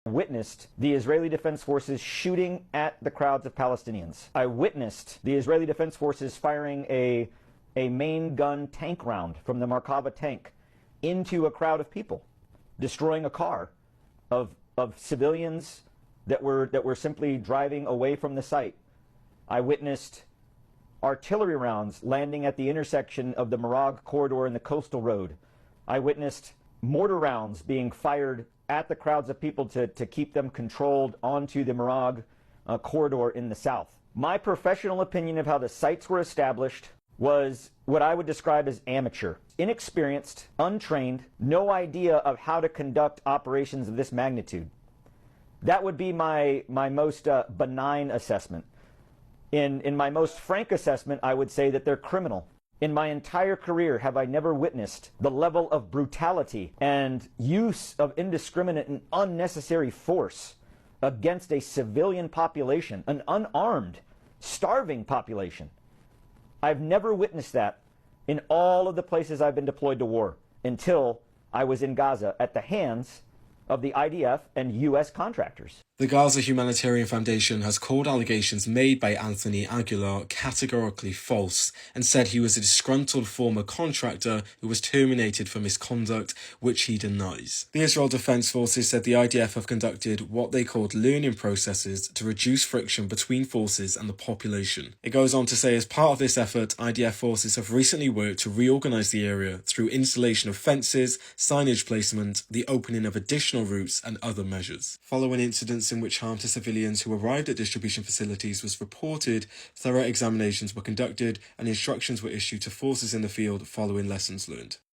witnessed the Israeli Defense Forces shooting at the crowds of Palestinians. I witnessed the Israeli Defense Forces firing a main gun tank round from the Merkava tank into a crowd of people, destroying a car of civilians that were simply driving away from the site. I witnessed artillery rounds landing at the intersection of the Marag corridor and the coastal road. I witnessed mortar rounds being fired at the crowds of people to keep them controlled onto the Marag corridor in the south. My professional opinion of how the sites were established was what I would describe as amateur, inexperienced, untrained, no idea of how to conduct operations of this magnitude. That would be my most benign assessment. In my most frank assessment, I would say that they're criminal. In my entire career, have I never witnessed the level of brutality and use of indiscriminate and unnecessary force against a civilian population, an unarmed, starving population. I've never witnessed that in all of the places I've been deployed to war until I was in Gaza at the hands of the IDF and U.S. contractors. The Gaza Humanitarian Foundation has called allegations made by Anthony Aguilar categorically false and said he was a disgruntled former contractor who was terminated for misconduct, which he denies. The Israel Defense Forces said the IDF have conducted what they called learning processes to reduce friction between forces and the population. It goes on to say, as part of this effort, IDF forces have recently worked to reorganize the area through installation of fences, signage placement, the opening of additional routes and other measures. Following incidents in which harm to civilians who arrived at distribution facilities was reported, thorough examinations were conducted and instructions were issued to forces in the field following lessons learned.